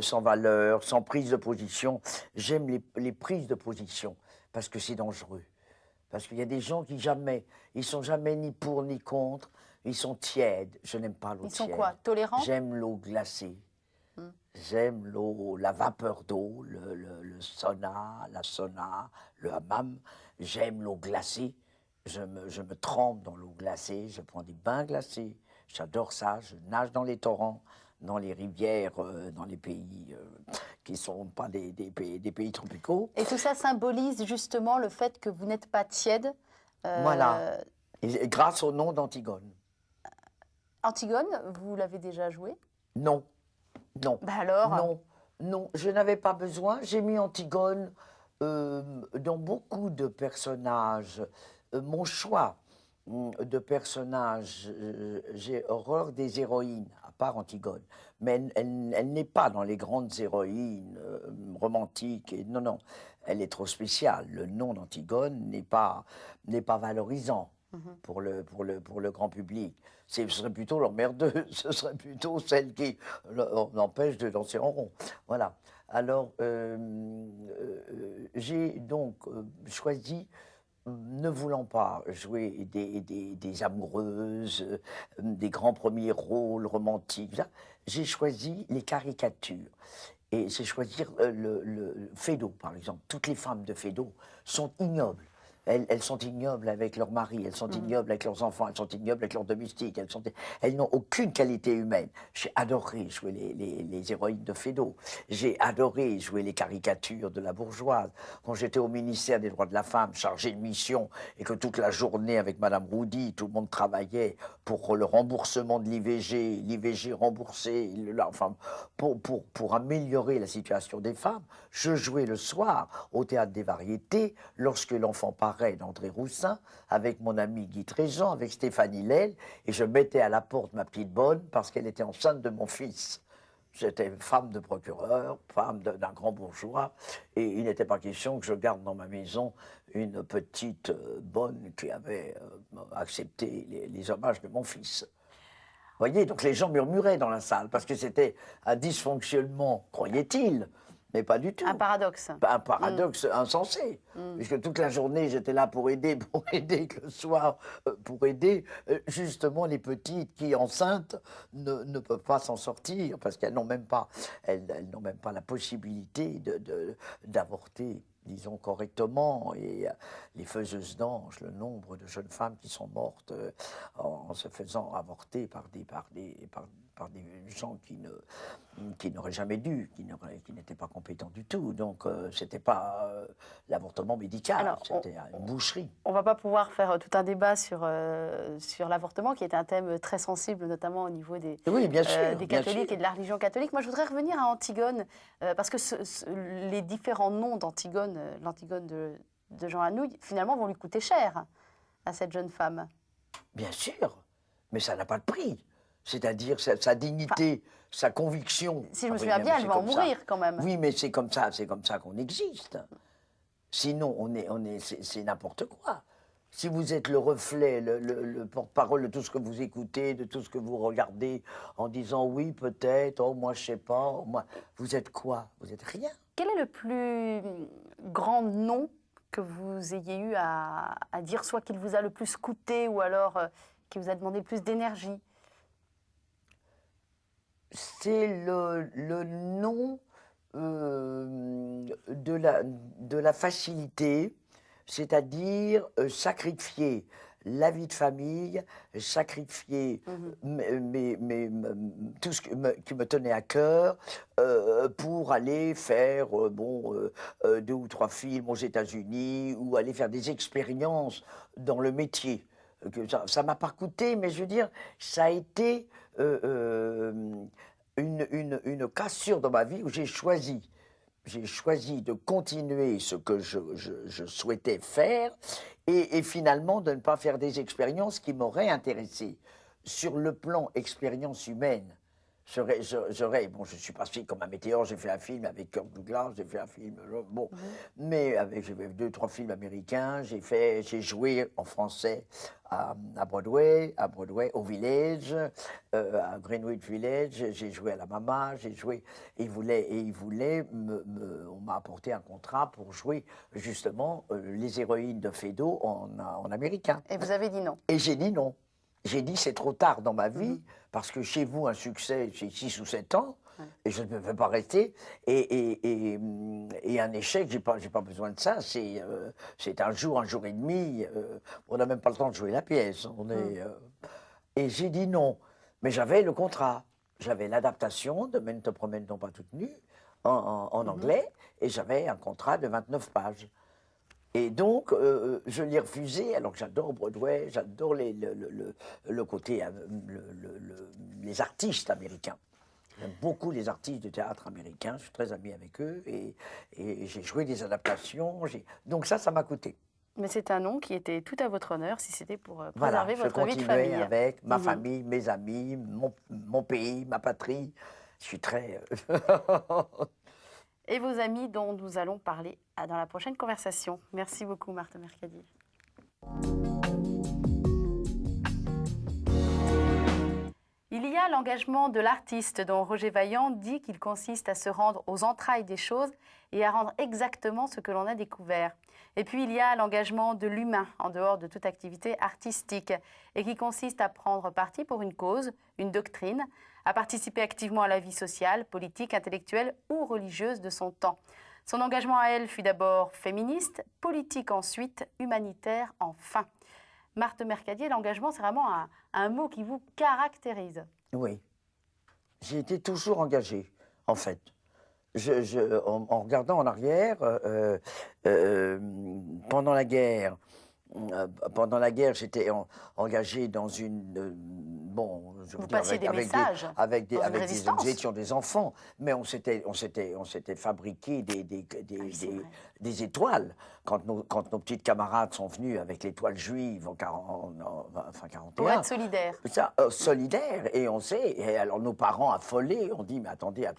sans valeur, sans prise de position. J'aime les prises de position parce que c'est dangereux. Parce qu'il y a des gens qui jamais, ils sont jamais ni pour ni contre, ils sont tièdes. Je n'aime pas l'eau tiède. Ils sont quoi, tolérants? J'aime l'eau glacée. J'aime l'eau, la vapeur d'eau, le sauna, la sauna, le hammam. J'aime l'eau glacée. Je me trempe dans l'eau glacée. Je prends des bains glacés. J'adore ça. Je nage dans les torrents, dans les rivières, dans les pays qui ne sont pas des pays tropicaux. Et tout ça symbolise justement le fait que vous n'êtes pas tiède. Voilà. Et grâce au nom d'Antigone. Antigone, vous l'avez déjà joué? Non. Non. Bah alors? Non, non, je n'avais pas besoin. J'ai mis Antigone dans beaucoup de personnages. Mon choix de personnages, j'ai horreur des héroïnes, à part Antigone. Mais elle n'est pas dans les grandes héroïnes romantiques. Non, non, elle est trop spéciale. Le nom d'Antigone n'est pas valorisant pour le grand public. Ce serait plutôt l'emmerdeuse, ce serait plutôt celle qui l'empêche de danser en rond. Voilà. Alors, j'ai donc choisi, ne voulant pas jouer des amoureuses, des grands premiers rôles romantiques, j'ai choisi les caricatures. Et j'ai choisi le Feydeau, par exemple. Toutes les femmes de Feydeau sont ignobles. Elles sont ignobles avec leur mari, elles sont ignobles avec leurs enfants, elles sont ignobles avec leurs domestiques, elles n'ont aucune qualité humaine. J'ai adoré jouer les héroïnes de Feydeau. J'ai adoré jouer les caricatures de la bourgeoise. Quand j'étais au ministère des droits de la femme, chargé de mission, et que toute la journée avec Madame Roudy, tout le monde travaillait pour le remboursement de l'IVG remboursé, enfin, pour améliorer la situation des femmes, je jouais le soir au Théâtre des Variétés, lorsque l'enfant paraît d'André Roussin, avec mon ami Guy Tréjean, avec Stéphanie Lel, et je mettais à la porte ma petite bonne parce qu'elle était enceinte de mon fils. J'étais femme de procureur, femme d'un grand bourgeois, et il n'était pas question que je garde dans ma maison une petite bonne qui avait accepté les hommages de mon fils. Vous voyez, donc les gens murmuraient dans la salle parce que c'était un dysfonctionnement, croyait-il, mais pas du tout. Un paradoxe. Un paradoxe insensé. Puisque toute la journée, j'étais là pour aider, que le soir, pour aider justement les petites qui, enceintes, ne peuvent pas s'en sortir parce qu'elles n'ont même pas, elles n'ont même pas la possibilité d'avorter, disons correctement, et les faiseuses d'anges, le nombre de jeunes femmes qui sont mortes en se faisant avorter par des gens qui n'auraient jamais dû, qui n'étaient pas compétents du tout. Donc c'était pas l'avortement médical, c'était une boucherie. On va pas pouvoir faire tout un débat sur l'avortement, qui est un thème très sensible, notamment au niveau des, bien sûr, des catholiques et de la religion catholique. Moi, je voudrais revenir à Antigone, parce que les différents noms d'Antigone, l'Antigone de Jean Anouilh, finalement, vont lui coûter cher à cette jeune femme. Bien sûr, mais ça n'a pas de prix. C'est-à-dire sa dignité, sa conviction. Si je me souviens bien, elle va en mourir quand même. Oui, mais c'est comme ça qu'on existe. Sinon, c'est n'importe quoi. Si vous êtes le reflet, le porte-parole de tout ce que vous écoutez, de tout ce que vous regardez, en disant oui, peut-être, oh, moi, je sais pas, oh, moi, vous êtes quoi? Vous êtes rien. Quel est le plus grand nom que vous ayez eu à dire, soit qu'il vous a le plus coûté, ou alors qui vous a demandé le plus d'énergie? C'est le nom de la facilité, c'est-à-dire sacrifier la vie de famille, sacrifier tout ce qui me tenait à cœur pour aller faire 2 ou 3 films aux États-Unis ou aller faire des expériences dans le métier. Ça m'a pas coûté, mais je veux dire, ça a été une cassure dans ma vie où j'ai choisi de continuer ce que je souhaitais faire Et finalement, de ne pas faire des expériences qui m'auraient intéressé. Sur le plan expérience humaine, bon, je suis passé comme un météore, j'ai fait un film avec Kirk Douglas, j'ai fait un film, bon, mais j'ai fait 2, 3 films américains, j'ai joué en français à Broadway, au Village, à Greenwich Village, j'ai joué à la Mama, j'ai joué, il voulait on m'a apporté un contrat pour jouer justement les héroïnes de Feydeau en américain. Et vous avez dit non. Et j'ai dit non. J'ai dit c'est trop tard dans ma vie, parce que chez vous, un succès, c'est 6 ou 7 ans, et je ne peux pas rester. Et un échec, j'ai pas besoin de ça. C'est un jour et demi. On n'a même pas le temps de jouer la pièce. Et j'ai dit non. Mais j'avais le contrat. J'avais l'adaptation de Men te promène non pas toute nue en anglais, et j'avais un contrat de 29 pages. Et donc, je l'ai refusé, alors que j'adore Broadway, j'adore le côté, les artistes américains. J'aime beaucoup les artistes de théâtre américains, je suis très ami avec eux, et j'ai joué des adaptations, donc ça m'a coûté. Mais c'est un nom qui était tout à votre honneur, si c'était pour Voilà, préserver votre vie de famille. je continuais avec ma famille, mes amis, mon pays, ma patrie. Je suis très... Et vos amis dont nous allons parler dans la prochaine conversation. Merci beaucoup, Marthe Mercadier. Il y a l'engagement de l'artiste dont Roger Vaillant dit qu'il consiste à se rendre aux entrailles des choses et à rendre exactement ce que l'on a découvert. Et puis il y a l'engagement de l'humain en dehors de toute activité artistique et qui consiste à prendre parti pour une cause, une doctrine, à participer activement à la vie sociale, politique, intellectuelle ou religieuse de son temps. Son engagement à elle fut d'abord féministe, politique ensuite, humanitaire enfin. Marthe Mercadier, l'engagement, c'est vraiment un mot qui vous caractérise. Oui. J'ai été toujours engagé, en fait. En regardant en arrière, pendant la guerre, j'étais engagé dans une... bon, je veux dire, nous étions des enfants, mais on s'était fabriqué des étoiles. Quand nos petites camarades sont venus avec l'étoile juive en 41. Pour être solidaire. Ça, solidaire, et on sait. Et alors nos parents affolés ont dit, mais attendez,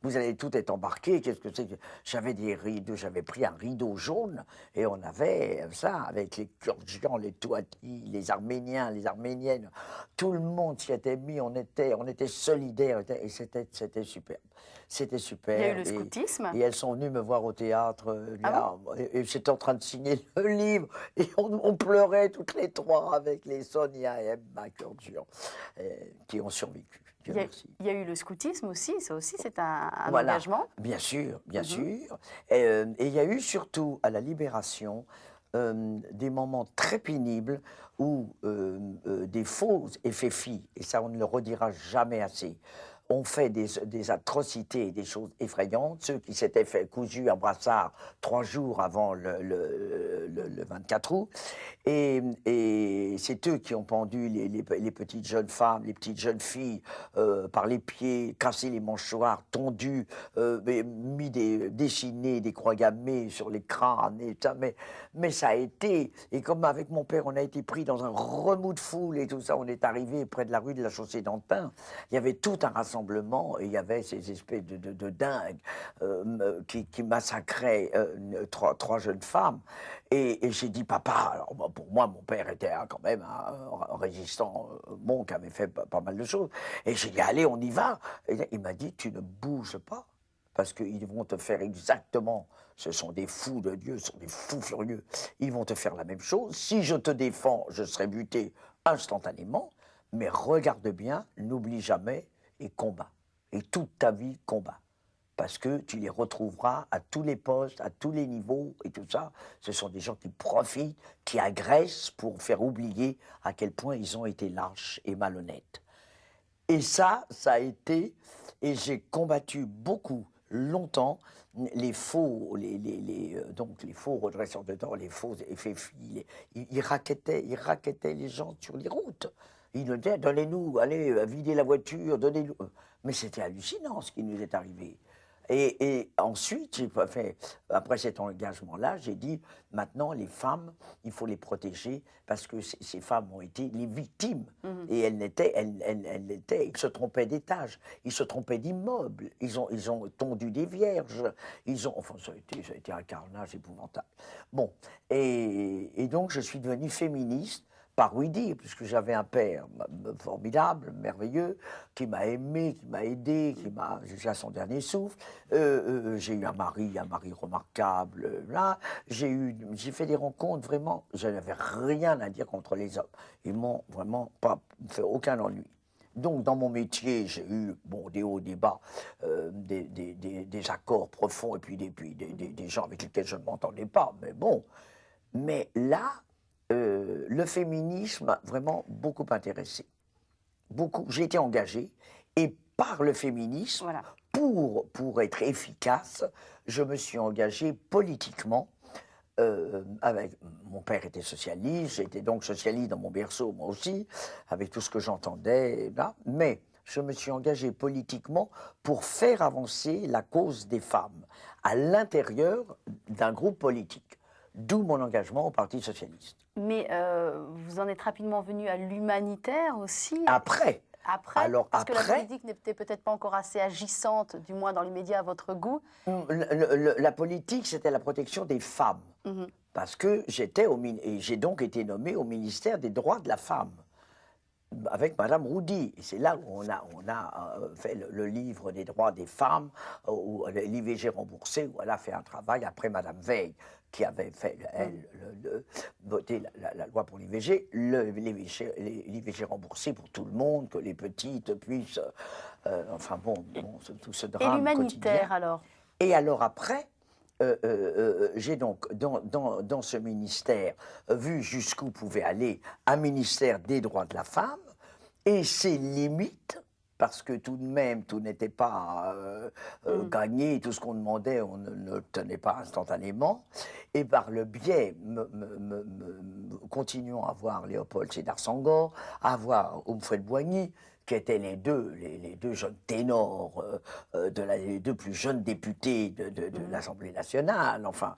vous allez tout être embarqués, qu'est-ce que c'est que... J'avais des rideaux, j'avais pris un rideau jaune, et on avait ça, avec les Kurdians, les Touatis, les Arméniens, les Arméniennes, tout le monde s'y était mis, on était solidaires, et c'était superbe. C'était super. Il y a eu le scoutisme. Et elles sont venues me voir au théâtre, et j'étais en train de signer le livre, et on pleurait toutes les trois avec les Sonia et Emma Kurdian, qui ont survécu. Il y a eu le scoutisme aussi, ça aussi c'est un voilà. engagement. Bien sûr, bien sûr. Et il y a eu surtout à la Libération des moments très pénibles où des faux effets filles, et ça on ne le redira jamais assez, ont fait des atrocités, des choses effrayantes. Ceux qui s'étaient fait cousu un brassard 3 jours avant le 24 août. Et c'est eux qui ont pendu les petites jeunes femmes, les petites jeunes filles par les pieds, cassé les mâchoires, tondu, dessiné des croix gammées sur les crânes. Et ça, mais ça a été... Et comme avec mon père, on a été pris dans un remous de foule et tout ça, on est arrivé près de la rue de la Chaussée-d'Antin. Il y avait tout un rassemblement, et il y avait ces espèces de dingues qui massacraient 3 jeunes femmes. Et j'ai dit, papa, alors pour moi, mon père était quand même un résistant bon qui avait fait pas mal de choses. Et j'ai dit, allez, on y va. Et il m'a dit, tu ne bouges pas, parce qu'ils vont te faire exactement, ce sont des fous de Dieu, ce sont des fous furieux, ils vont te faire la même chose. Si je te défends, je serai buté instantanément, mais regarde bien, n'oublie jamais, et combat. Et toute ta vie, combat. Parce que tu les retrouveras à tous les postes, à tous les niveaux et tout ça. Ce sont des gens qui profitent, qui agressent pour faire oublier à quel point ils ont été lâches et malhonnêtes. Et ça a été... Et j'ai combattu beaucoup, longtemps, les faux, donc les faux redresseurs de dents, les faux effets filles. Ils racketaient les gens sur les routes. Ils nous disaient, donnez-nous, allez, videz la voiture, donnez-nous... Mais c'était hallucinant ce qui nous est arrivé. Et ensuite, j'ai pas fait, après cet engagement-là, j'ai dit, maintenant, les femmes, il faut les protéger parce que ces femmes ont été les victimes. Et ils se trompaient d'étages, ils se trompaient d'immeubles, ils ont tondu des vierges, enfin, ça a été un carnage épouvantable. Bon, et donc, je suis devenu féministe par oui dire, puisque j'avais un père formidable, merveilleux, qui m'a aimé, qui m'a aidé, jusqu'à son dernier souffle. J'ai eu un mari remarquable. Là, j'ai fait des rencontres vraiment. Je n'avais rien à dire contre les hommes. Ils m'ont vraiment pas fait aucun ennui. Donc, dans mon métier, j'ai eu des hauts, des bas, des accords profonds, et puis des gens avec lesquels je ne m'entendais pas. Mais bon, mais là, le féminisme m'a vraiment beaucoup intéressé. Beaucoup. J'ai été engagé et par le féminisme, Voilà. pour être efficace, je me suis engagé politiquement. Mon père était socialiste, j'étais donc socialiste dans mon berceau, moi aussi, avec tout ce que j'entendais, mais je me suis engagé politiquement pour faire avancer la cause des femmes à l'intérieur d'un groupe politique. D'où mon engagement au Parti socialiste. Mais vous en êtes rapidement venu à l'humanitaire aussi. Après. Parce que la politique n'était peut-être pas encore assez agissante, du moins dans les médias à votre goût. La politique, c'était la protection des femmes. Parce que j'ai donc été nommé au ministère des droits de la femme, avec Madame Roudy. Et c'est là où on a fait le livre des droits des femmes, l'IVG remboursé, où elle a fait un travail après Madame Veil, qui avait fait, voté la loi pour l'IVG, l'IVG remboursé pour tout le monde, que les petites puissent, tout ce drame. Et l'humanitaire, quotidien. alors? Et alors après, j'ai donc, dans ce ministère, vu jusqu'où pouvait aller un ministère des droits de la femme, et ses limites, parce que tout de même, tout n'était pas gagné, tout ce qu'on demandait, on ne l'obtenait pas instantanément, et par le biais, continuons à voir Léopold Sédar Senghor, à voir Humphrey Boigny, qui étaient les deux jeunes ténors, les deux plus jeunes députés de l'Assemblée nationale, enfin,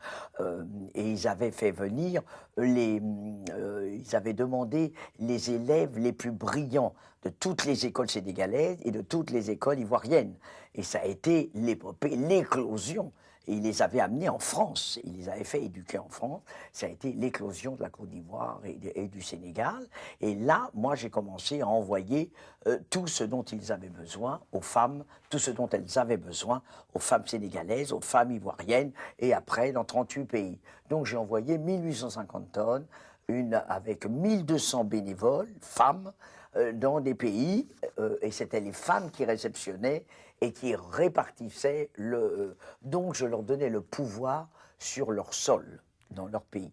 et ils avaient fait venir ils avaient demandé les élèves les plus brillants de toutes les écoles sénégalaises et de toutes les écoles ivoiriennes. Et ça a été l'épopée, l'éclosion. Et ils les avaient amenés en France, ils les avaient fait éduquer en France. Ça a été l'éclosion de la Côte d'Ivoire et du Sénégal. Et là, moi, j'ai commencé à envoyer tout ce dont ils avaient besoin aux femmes, tout ce dont elles avaient besoin aux femmes sénégalaises, aux femmes ivoiriennes, et après, dans 38 pays. Donc, j'ai envoyé 1850 tonnes, avec 1200 bénévoles, femmes, dans des pays, et c'était les femmes qui réceptionnaient et qui répartissaient donc je leur donnais le pouvoir sur leur sol, dans leur pays.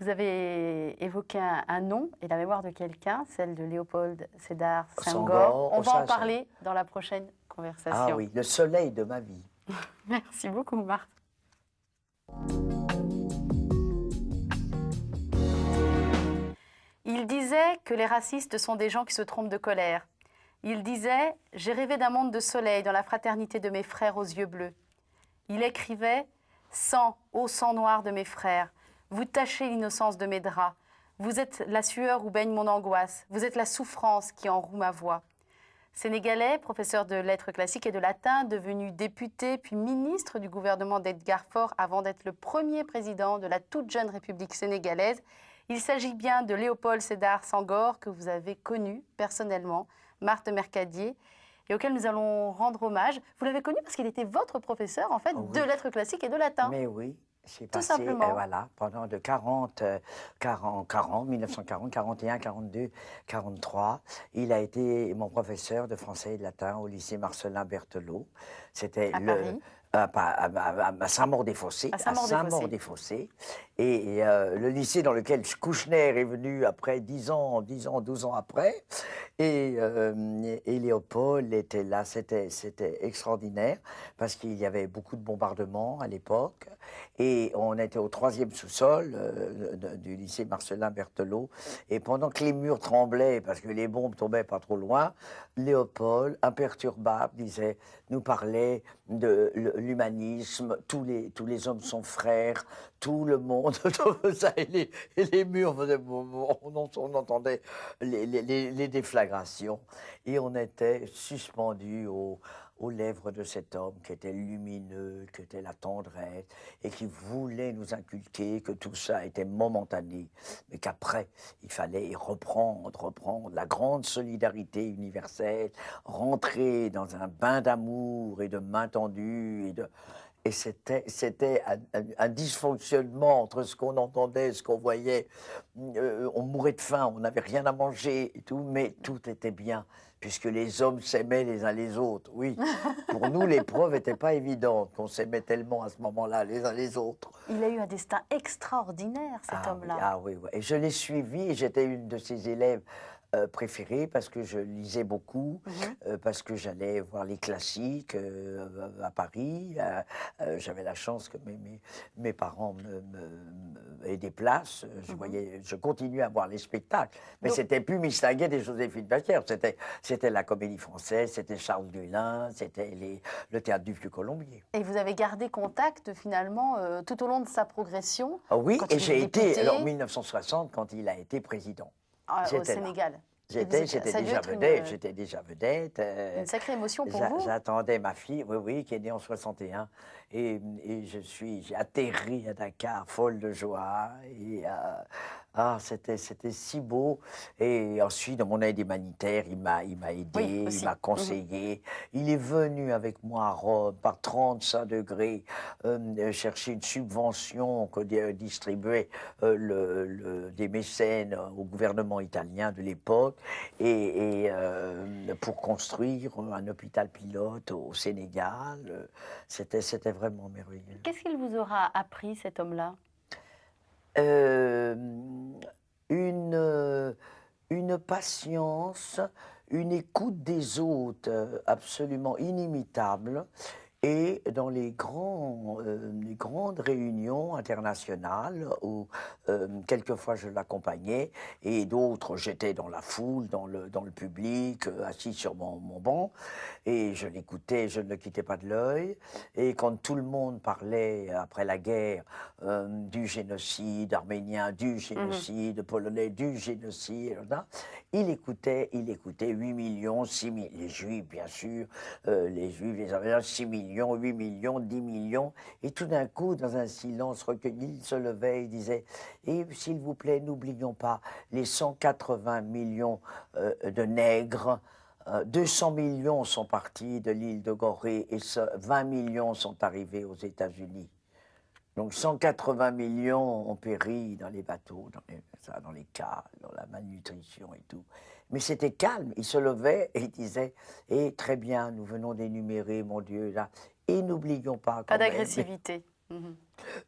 Vous avez évoqué un nom et la mémoire de quelqu'un, celle de Léopold Sédar Senghor. On va en parler dans la prochaine conversation. Ah oui, le soleil de ma vie. Merci beaucoup, Marthe. Il disait que les racistes sont des gens qui se trompent de colère. Il disait « J'ai rêvé d'un monde de soleil dans la fraternité de mes frères aux yeux bleus ». Il écrivait « Sang, ô sang noir de mes frères, vous tachez l'innocence de mes draps. Vous êtes la sueur où baigne mon angoisse. Vous êtes la souffrance qui enroue ma voix. » Sénégalais, professeur de lettres classiques et de latin, devenu député puis ministre du gouvernement d'Edgar Faure avant d'être le premier président de la toute jeune République sénégalaise, il s'agit bien de Léopold Sédar Senghor que vous avez connu personnellement, Marthe Mercadier, et auquel nous allons rendre hommage. Vous l'avez connu parce qu'il était votre professeur, en fait, de lettres classiques et de latin. Mais oui, c'est tout passé, simplement. Voilà, pendant 1940, 41, 42, 43. Il a été mon professeur de français et de latin au lycée Marcellin Berthelot. C'était à Saint-Maur-des-Fossés. À Saint-Maur-des-Fossés. Et le lycée dans lequel Kouchner est venu après 12 ans après. Et Léopold était là, c'était extraordinaire parce qu'il y avait beaucoup de bombardements à l'époque et on était au 3e sous-sol du lycée Marcellin Berthelot et pendant que les murs tremblaient parce que les bombes tombaient pas trop loin, Léopold, imperturbable, nous parlait de l'humanisme, tous les hommes sont frères, tout le monde, tout ça, et les murs faisaient, on entendait les déflagrations, et on était suspendus aux lèvres de cet homme qui était lumineux, qui était la tendresse, et qui voulait nous inculquer que tout ça était momentané, mais qu'après, il fallait reprendre la grande solidarité universelle, rentrer dans un bain d'amour et de main tendue, et c'était un dysfonctionnement entre ce qu'on entendait, ce qu'on voyait. On mourait de faim, on n'avait rien à manger et tout, mais tout était bien, puisque les hommes s'aimaient les uns les autres. Oui, pour nous, l'épreuve n'était pas évidente, qu'on s'aimait tellement à ce moment-là, les uns les autres. Il a eu un destin extraordinaire, cet homme-là. Oui, ah oui, oui. Et je l'ai suivi, et j'étais une de ses élèves préférée parce que je lisais beaucoup, parce que j'allais voir les classiques à Paris. J'avais la chance que mes parents aient des places. Je continuais à voir les spectacles. Mais c'était plus Mistinguett et Joséphine Baker. C'était la Comédie Française, c'était Charles Dulin, c'était le Théâtre du Vieux-Colombier. Et vous avez gardé contact finalement tout au long de sa progression? Ah oui, et j'ai été en 1960 quand il a été président. Au Sénégal. J'étais déjà vedette. Une sacrée émotion pour vous. J'attendais ma fille, oui, qui est née en 61. Et j'ai atterri à Dakar, folle de joie. Et c'était si beau. Et ensuite, dans mon aide humanitaire, il m'a aidé, il m'a conseillé. Il est venu avec moi à Rome par 35 degrés chercher une subvention que distribuait des mécènes au gouvernement italien de l'époque et pour construire un hôpital pilote au Sénégal. C'était vraiment merveilleux. Qu'est-ce qu'il vous aura appris, cet homme-là? Une patience, une écoute des autres absolument inimitable. Et dans les grandes réunions internationales où quelquefois je l'accompagnais et d'autres j'étais dans la foule, dans le public, assis sur mon banc et je l'écoutais, je ne le quittais pas de l'œil. Et quand tout le monde parlait après la guerre du génocide arménien, du génocide polonais, du génocide, il écoutait 8 millions, 6 millions, les Juifs bien sûr, les Juifs, les Arméniens, 6 millions. 8 millions, 10 millions, et tout d'un coup, dans un silence recueilli, il se levait et disait « Et s'il vous plaît, n'oublions pas les 180 millions de nègres, 200 millions sont partis de l'île de Gorée et 20 millions sont arrivés aux États-Unis. Donc 180 millions ont péri dans les bateaux, dans les cales, dans la malnutrition et tout. » Mais c'était calme, il se levait et il disait « Eh, très bien, nous venons d'énumérer, mon Dieu, là, et n'oublions pas... » Pas d'agressivité.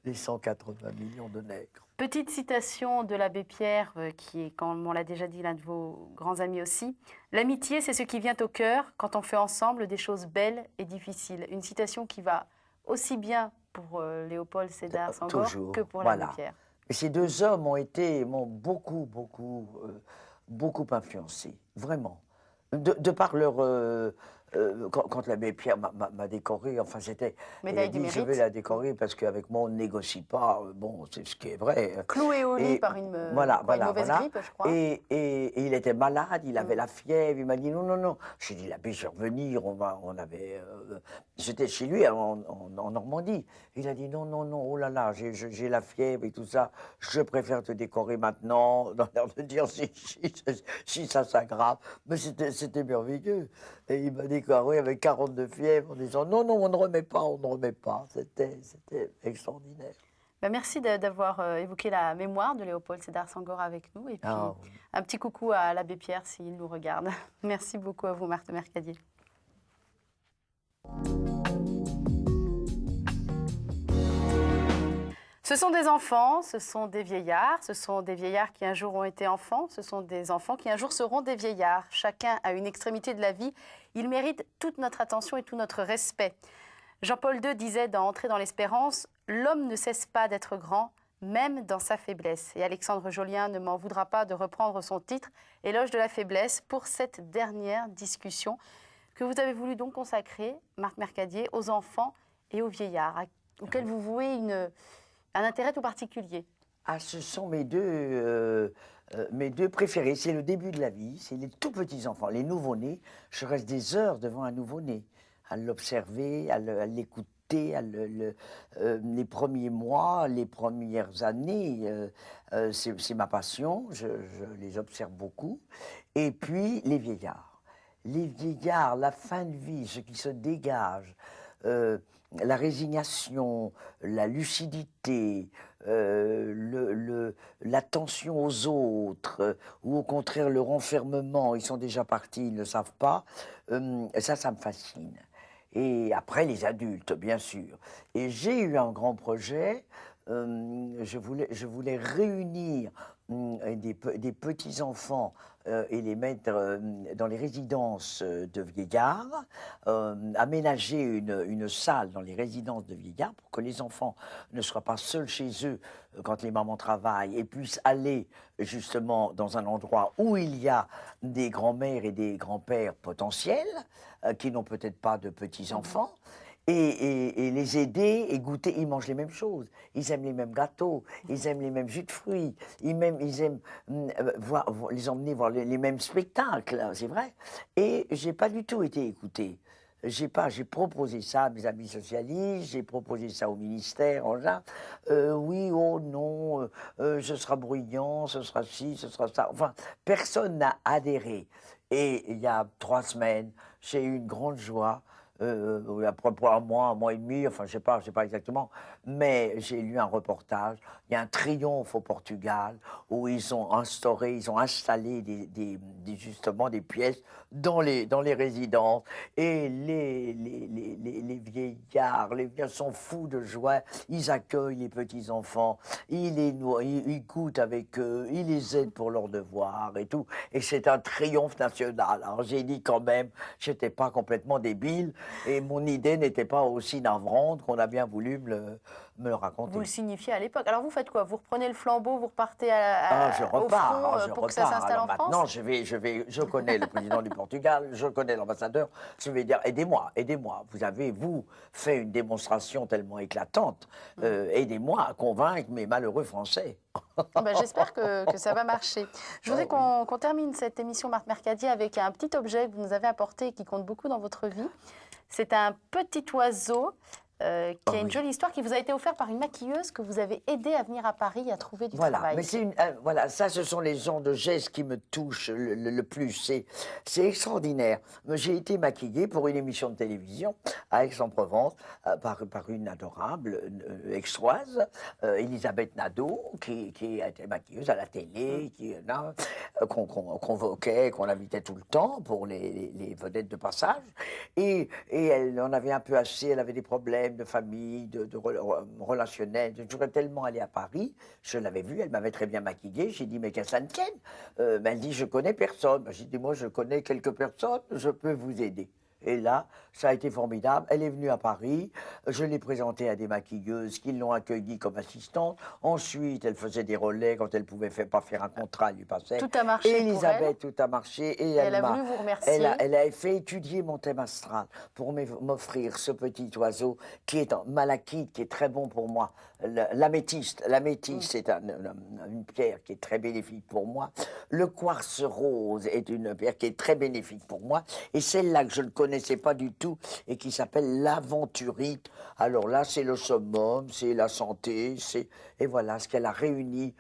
Les 180 millions de nègres. Petite citation de l'abbé Pierre, qui est, comme on l'a déjà dit, l'un de vos grands amis aussi. « L'amitié, c'est ce qui vient au cœur quand on fait ensemble des choses belles et difficiles. » Une citation qui va aussi bien pour Léopold Sédar Senghor que pour l'abbé Pierre. Et ces deux hommes m'ont beaucoup influencé, vraiment. De par leur... quand l'abbé Pierre m'a décoré, enfin c'était... Médaille du mérite. Je vais la décorer parce qu'avec moi on ne négocie pas, bon c'est ce qui est vrai. Cloué au lit par une mauvaise grippe, je crois. Et il était malade, il avait la fièvre, il m'a dit non. J'ai dit l'abbé, je vais revenir, j'étais chez lui en Normandie. Il a dit non, oh là là, j'ai la fièvre et tout ça, je préfère te décorer maintenant, dans l'air de dire si ça s'aggrave. Mais c'était merveilleux. Et il m'a décoré avec 42 fièvres en disant non, on ne remet pas. C'était extraordinaire. Merci d'avoir évoqué la mémoire de Léopold Sédar Senghor avec nous. Et puis un petit coucou à l'abbé Pierre s'il nous regarde. Merci beaucoup à vous, Marthe Mercadier. Ce sont des enfants, ce sont des vieillards, ce sont des vieillards qui un jour ont été enfants, ce sont des enfants qui un jour seront des vieillards. Chacun à une extrémité de la vie, ils méritent toute notre attention et tout notre respect. Jean-Paul II disait dans Entrer dans l'espérance, « L'homme ne cesse pas d'être grand, même dans sa faiblesse ». Et Alexandre Jolien ne m'en voudra pas de reprendre son titre, Éloge de la faiblesse, pour cette dernière discussion que vous avez voulu donc consacrer, Marthe Mercadier, aux enfants et aux vieillards, auxquels vous vouez un intérêt tout particulier. Ah, ce sont mes deux préférés. C'est le début de la vie, c'est les tout petits enfants, les nouveau-nés. Je reste des heures devant un nouveau-né, à l'observer, à l'écouter, les premiers mois, les premières années. C'est ma passion, je les observe beaucoup. Et puis les vieillards. Les vieillards, la fin de vie, ce qui se dégage. La résignation, la lucidité, l'attention aux autres, ou au contraire le renfermement, ils sont déjà partis, ils ne savent pas, ça me fascine. Et après les adultes, bien sûr. Et j'ai eu un grand projet, je voulais réunir des petits-enfants et les mettre dans les résidences de vieillards, aménager une salle dans les résidences de vieillards pour que les enfants ne soient pas seuls chez eux quand les mamans travaillent et puissent aller justement dans un endroit où il y a des grands-mères et des grands-pères potentiels qui n'ont peut-être pas de petits-enfants. Et les aider et goûter, ils mangent les mêmes choses, ils aiment les mêmes gâteaux, ils aiment les mêmes jus de fruits, ils aiment les emmener voir les mêmes spectacles, c'est vrai. Et j'ai pas du tout été écoutée. J'ai proposé ça à mes amis socialistes, j'ai proposé ça au ministère, en genre, oui, oh non, ce sera bruyant, ce sera ci, ce sera ça. Enfin, personne n'a adhéré. Et il y a 3 semaines, j'ai eu une grande joie. Après un mois et demi, enfin je sais pas exactement, mais j'ai lu un reportage. Il y a un triomphe au Portugal où ils ont installé justement des pièces dans les résidences et les vieillards sont fous de joie. Ils accueillent les petits enfants, ils goûtent avec eux, ils les aident pour leurs devoirs et tout. Et c'est un triomphe national. Alors j'ai dit quand même, j'étais pas complètement débile. Et mon idée n'était pas aussi navrante qu'on a bien voulu me le raconter. Vous le signifiez à l'époque. Alors vous faites quoi? Vous reprenez le flambeau, vous repartez je repars, au front pour que ça s'installe en France? Maintenant, je connais le président du Portugal, je connais l'ambassadeur. Je vais dire, aidez-moi. Vous avez, fait une démonstration tellement éclatante. Aidez-moi à convaincre mes malheureux Français. J'espère que ça va marcher. Je voudrais qu'on termine cette émission, Marthe Mercadier, avec un petit objet que vous nous avez apporté et qui compte beaucoup dans votre vie. C'est un petit oiseau qui a une jolie histoire, qui vous a été offert par une maquilleuse que vous avez aidé à venir à Paris à trouver du travail. Mais ça, ce sont les genres de gestes qui me touchent le plus. C'est extraordinaire. J'ai été maquillée pour une émission de télévision à Aix-en-Provence par une adorable aixoise, Elisabeth Nadeau, qui a été maquilleuse à la télé, qu'on convoquait, qu'on invitait tout le temps pour les vedettes de passage. Et elle en avait un peu assez, elle avait des problèmes de famille, relationnels. Je voudrais tellement aller à Paris. Je l'avais vue, elle m'avait très bien maquillée. J'ai dit, mais qu'à ça ne tienne. Elle dit, je connais personne. J'ai dit, moi, je connais quelques personnes, je peux vous aider. Et là, ça a été formidable. Elle est venue à Paris. Je l'ai présentée à des maquilleuses qui l'ont accueillie comme assistante. Ensuite, elle faisait des relais quand elle ne pouvait pas faire un contrat, elle lui passait. Tout a marché Elisabeth, tout a marché. Et elle a voulu vous remercier. Elle a fait étudier mon thème astral pour m'offrir ce petit oiseau qui est en malachite, qui est très bon pour moi. L'améthyste, c'est une pierre qui est très bénéfique pour moi. Le quartz rose est une pierre qui est très bénéfique pour moi. Et celle-là que je ne connaissais pas du tout et qui s'appelle l'aventurite. Alors là, c'est le summum, c'est la santé, et voilà ce qu'elle a réuni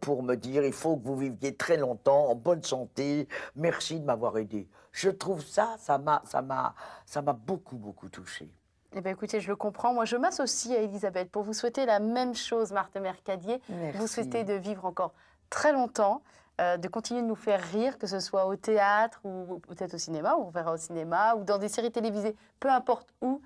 pour me dire, il faut que vous viviez très longtemps, en bonne santé, merci de m'avoir aidé. Je trouve ça m'a beaucoup, beaucoup touché. Eh bien, écoutez, je le comprends. Moi, je m'associe à Elisabeth pour vous souhaiter la même chose, Marthe Mercadier. Merci. Vous souhaitez de vivre encore très longtemps, de continuer de nous faire rire, que ce soit au théâtre ou peut-être au cinéma, on verra au cinéma, ou dans des séries télévisées, peu importe où.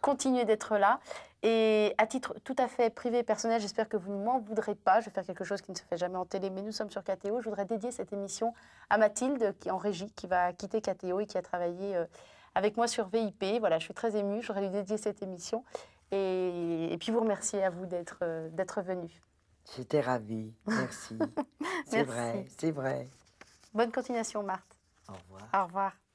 continuer d'être là. Et à titre tout à fait privé et personnel, j'espère que vous ne m'en voudrez pas. Je vais faire quelque chose qui ne se fait jamais en télé, mais nous sommes sur KTO. Je voudrais dédier cette émission à Mathilde, qui est en régie, qui va quitter KTO et qui a travaillé avec moi sur VIP. Voilà, je suis très émue. J'aurais lui dédier cette émission. Et puis vous remercier à vous d'être venu. J'étais ravie. Merci. C'est Merci. vrai, c'est vrai. Bonne continuation, Marthe. Au revoir. Au revoir.